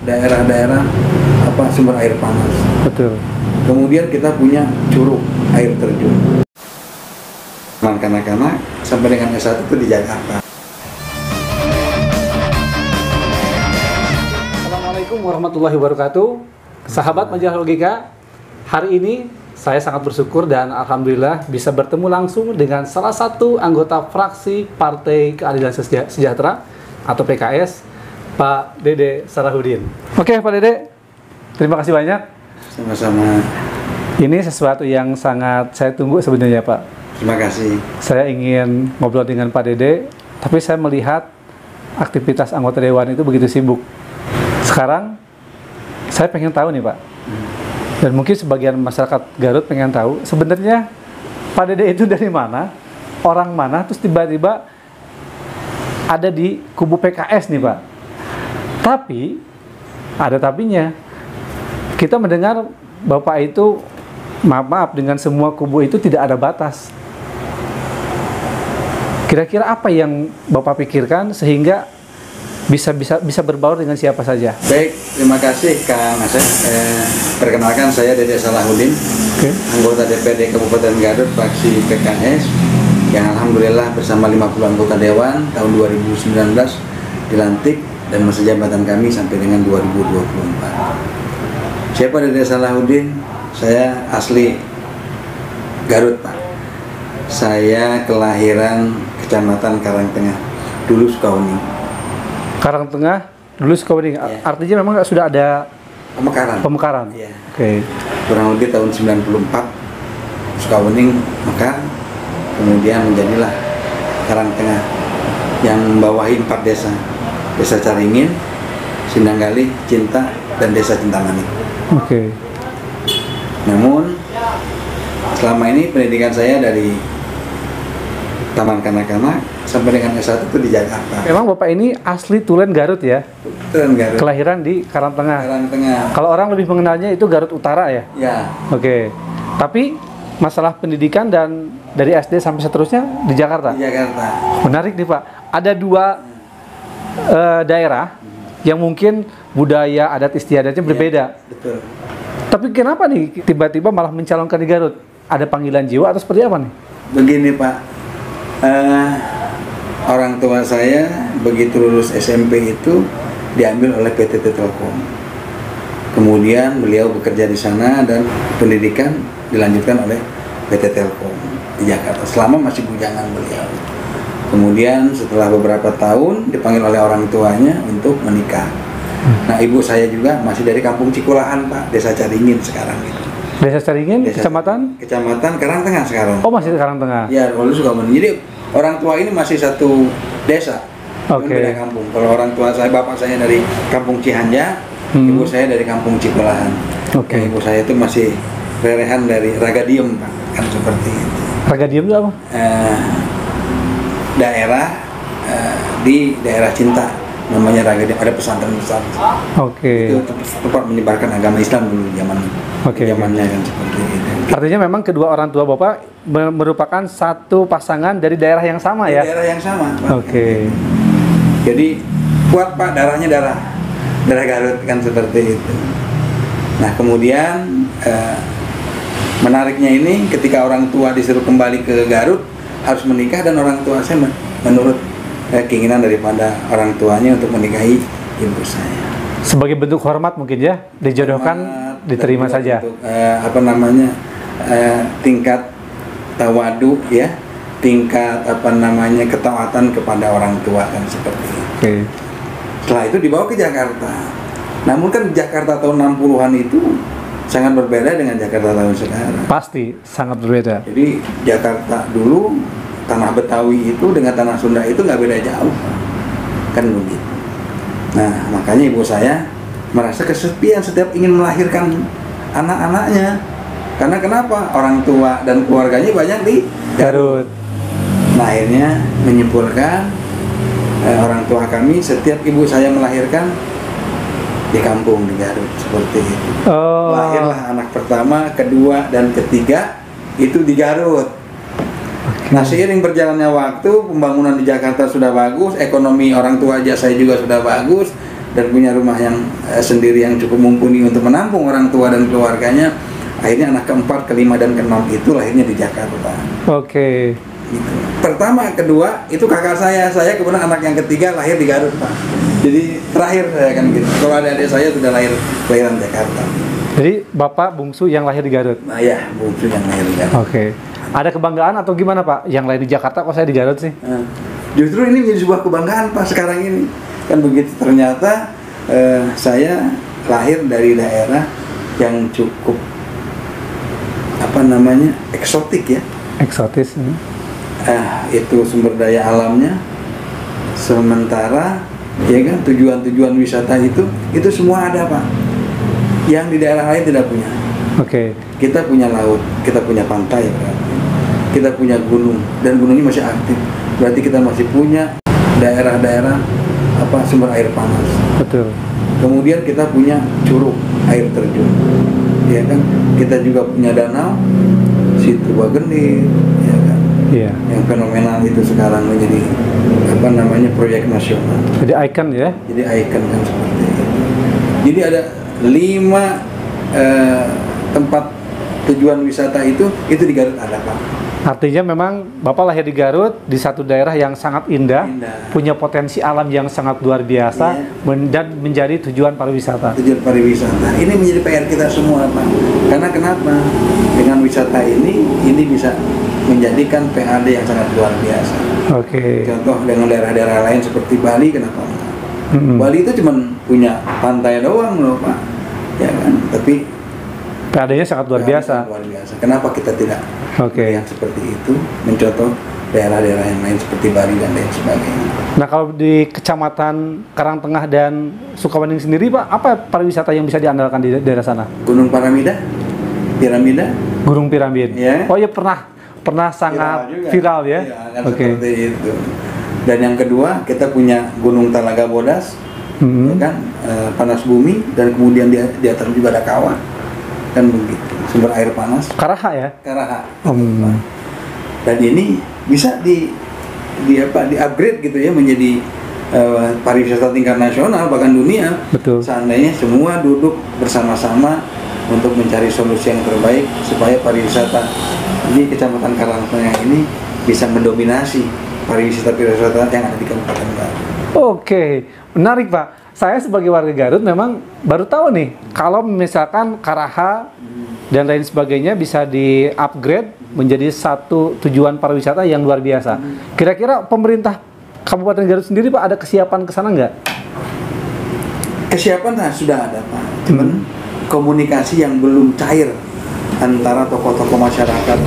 daerah-daerah sumber air panas. Betul. Kemudian kita punya curug air terjun. Kanak-kanak sampai dengan S1 itu di Jakarta. Assalamualaikum warahmatullahi wabarakatuh. Sahabat Majalah Logika, hari ini saya sangat bersyukur dan alhamdulillah bisa bertemu langsung dengan salah satu anggota fraksi Partai Keadilan Sejahtera atau PKS, Pak Dede Salahuddin. Oke Pak Dede, terima kasih banyak. Sama-sama. Ini sesuatu yang sangat saya tunggu sebenarnya Pak. Terima kasih. Saya ingin ngobrol dengan Pak Dede, tapi saya melihat aktivitas anggota Dewan itu begitu sibuk. Sekarang saya pengen tahu nih Pak, dan mungkin sebagian masyarakat Garut pengen tahu sebenarnya Pak Dede itu dari mana, orang mana, terus tiba-tiba ada di kubu PKS nih Pak. Tapi ada tapinya, kita mendengar Bapak itu maaf dengan semua kubu itu tidak ada batas. Kira-kira apa yang Bapak pikirkan sehingga bisa berbaur dengan siapa saja? Baik, terima kasih Kang Asep. Perkenalkan saya Dede Salahuddin, anggota DPD Kabupaten Garut, fraksi PKS, yang alhamdulillah bersama 50 anggota Dewan tahun 2019 dilantik dan masa jabatan kami sampai dengan 2024. Siapa Dede Salahuddin? Saya asli Garut Pak. Saya kelahiran Kecamatan Karangtengah, dulu Sukawuni. Karangtengah, dulu Sukawuni. Ya. Artinya memang sudah ada pemekaran. Ya. Oke. Kurang lebih tahun 94 Sukawuni mekar, kemudian menjadilah Karangtengah yang membawahi 4 desa. Desa Caringin, Sindanggalih, Cinta, dan Desa Cintamani. Oke. Namun selama ini pendidikan saya dari taman kanak-kanak sampai dengan S1 itu di Jakarta. Memang Bapak ini asli Tulen Garut ya? Tulen Garut. Kelahiran di Karangtengah. Karangtengah. Kalau orang lebih mengenalnya itu Garut Utara ya? Ya. Oke. Tapi masalah pendidikan dan dari SD sampai seterusnya di Jakarta? Di Jakarta. Menarik nih Pak. Ada 2 daerah yang mungkin budaya adat istiadatnya berbeda. Betul. Tapi kenapa nih tiba-tiba malah mencalonkan di Garut? Ada panggilan jiwa atau seperti apa nih? Begini Pak. Orang tua saya begitu lulus SMP itu diambil oleh PT Telkom. Kemudian beliau bekerja di sana dan pendidikan dilanjutkan oleh PT Telkom di Jakarta selama masih bujangan beliau. Kemudian setelah beberapa tahun dipanggil oleh orang tuanya untuk menikah. Nah, ibu saya juga masih dari Kampung Cikulahan Pak, Desa Caringin sekarang itu. Desa Caringin, Kecamatan Karangtengah sekarang. Oh, masih di Karangtengah. Ya, kalau Sukabumi. Jadi orang tua ini masih satu desa. Oke. Beda kampung. Kalau orang tua saya, bapak saya dari Kampung Cihanja, ibu saya dari Kampung Cikulahan. Oke. Ibu saya itu masih rerehan dari Ragadiem Pak, kan seperti itu. Ragadiem itu apa? Daerah di daerah Cinta, namanya Ragadiem, ada pesantren besar. Oke. Itu tempat menyebarkan agama Islam dulu zamannya kan seperti itu. Artinya memang kedua orang tua Bapak merupakan satu pasangan dari daerah yang sama ya? Daerah yang sama Pak. Oke. Jadi kuat Pak, darahnya darah Garut kan seperti itu. Nah kemudian menariknya ini ketika orang tua disuruh kembali ke Garut harus menikah, dan orang tua saya menurut keinginan daripada orang tuanya untuk menikahi ibu saya. Sebagai bentuk hormat mungkin ya, dijodohkan, diterima saja. Untuk, tingkat tawadu ya, tingkat ketaatan kepada orang tua kan seperti itu. Okay. Setelah itu dibawa ke Jakarta. Namun kan Jakarta tahun 60-an itu sangat berbeda dengan Jakarta tahun sekarang. Pasti sangat berbeda. Jadi Jakarta dulu, tanah Betawi itu dengan tanah Sunda itu nggak beda jauh, kan begitu. Nah makanya ibu saya merasa kesepian setiap ingin melahirkan anak-anaknya. Karena kenapa? Orang tua dan keluarganya banyak di Garut. Nah akhirnya menyimpulkan orang tua kami setiap ibu saya melahirkan di kampung di Garut seperti itu. Lahirlah anak pertama, kedua, dan ketiga itu di Garut. Nah seiring berjalannya waktu, pembangunan di Jakarta sudah bagus, ekonomi orang tua aja saya juga sudah bagus. dan punya rumah yang sendiri yang cukup mumpuni untuk menampung orang tua dan keluarganya, akhirnya anak keempat, kelima, dan keenam itu lahirnya di Jakarta. Oke. Gitu. Pertama, kedua itu kakak saya kemudian anak yang ketiga lahir di Garut, Pak. Jadi terakhir saya kan gitu. Kalau adik saya sudah lahiran Jakarta. Jadi Bapak bungsu yang lahir di Garut? Nah ya, bungsu yang lahir di Garut. Oke. Ada kebanggaan atau gimana Pak? Yang lahir di Jakarta kok saya di Garut sih? Justru ini menjadi sebuah kebanggaan Pak sekarang ini. Kan begitu, ternyata saya lahir dari daerah yang cukup eksotik ya. Eksotis. Itu sumber daya alamnya. Sementara ya kan tujuan-tujuan wisata itu semua ada Pak. Yang di daerah lain tidak punya. Oke. Kita punya laut, kita punya pantai, kita punya gunung, dan gunungnya masih aktif. Berarti kita masih punya daerah-daerah sumber air panas. Betul. Kemudian kita punya curug air terjun, ya kan? Kita juga punya danau, Situ Bagenit, ya kan? Iya. Yang fenomenal itu sekarang menjadi proyek nasional. Jadi ikon ya? Jadi ikon kan seperti itu. Jadi ada 5 tempat tujuan wisata itu di Garut ada Pak. Artinya memang Bapak lahir di Garut, di satu daerah yang sangat indah. Punya potensi alam yang sangat luar biasa, dan menjadi tujuan pariwisata. Tujuan pariwisata. Ini menjadi PR kita semua Pak. Karena kenapa? Dengan wisata ini bisa menjadikan PAD yang sangat luar biasa. Oke. Contoh dengan daerah-daerah lain seperti Bali, kenapa enggak? Bali itu cuma punya pantai doang loh Pak, ya kan? Tapi PAD-nya sangat luar biasa. Luar biasa. Kenapa kita tidak yang seperti itu, mencontoh daerah-daerah yang lain seperti Bali dan lain sebagainya. Nah, kalau di Kecamatan Karangtengah dan Sukawening sendiri Pak, apa pariwisata yang bisa diandalkan di daerah sana? Gunung Piramida. Gunung Piramid. Ya. Oh ya, pernah sangat viral ya. Oke. Seperti itu. Dan yang kedua, kita punya Gunung Talaga Bodas, ya kan, panas bumi, dan kemudian di atas juga ada kawah, kan begitu, sumber air panas. Karaha ya? Karaha. Dan ini bisa di upgrade gitu ya menjadi pariwisata tingkat nasional bahkan dunia. Betul. Seandainya semua duduk bersama-sama untuk mencari solusi yang terbaik supaya pariwisata di Kecamatan Karangtengah ini bisa mendominasi pariwisata yang ada di Kabupaten Garut. Oke, menarik Pak. Saya sebagai warga Garut memang baru tahu nih kalau misalkan Karaha dan lain sebagainya bisa di-upgrade menjadi satu tujuan pariwisata yang luar biasa. Kira-kira pemerintah Kabupaten Garut sendiri Pak ada kesiapan ke sana nggak? Kesiapan sudah ada Pak. Cuman komunikasi yang belum cair antara tokoh-tokoh masyarakat.